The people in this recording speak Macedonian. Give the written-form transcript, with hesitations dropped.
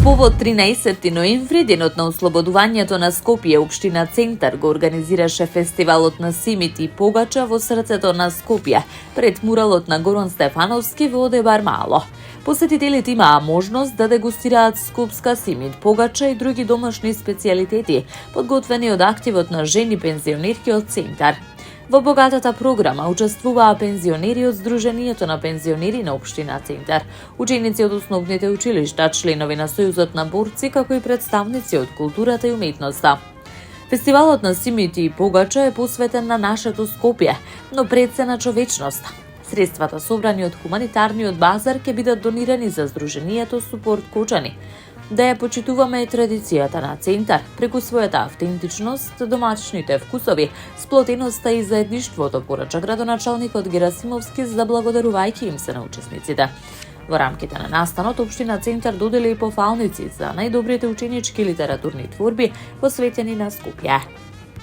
повод 13 ноември, денот на ослободувањето на Скопје, општина Центар го организираше фестивалот на Симит и Погача во срцето на Скопје, пред муралот на Горан Стефановски во Одебар Мало. Посетителите имаа можност да дегустираат скопска симит, погача и други домашни специјалитети, подготвени од активот на жени пензионерки од Центар. Во богатата програма учествуваа пензионери од Сдруженијето на пензионери на општина Центар, ученици од основните училишта, членови на Сојузот на борци, како и представници од културата и уметноста. Фестивалот на Симит и Погача е посветен на нашето Скопје, но пред се на човечноста. Средствата собрани од хуманитарниот базар ќе бидат донирани за Сдруженијето Супорт Кочани. Да ја почитуваме традицијата на Центар, преку својата автентичност, домашните вкусови, сплотеноста и заедништвото, порача градоначалникот Герасимовски, заблагодарувајќи им се на учесниците. Во рамките на настанот, општина Центар додели и пофалници за најдобрите ученички литературни творби посветени на Скопје.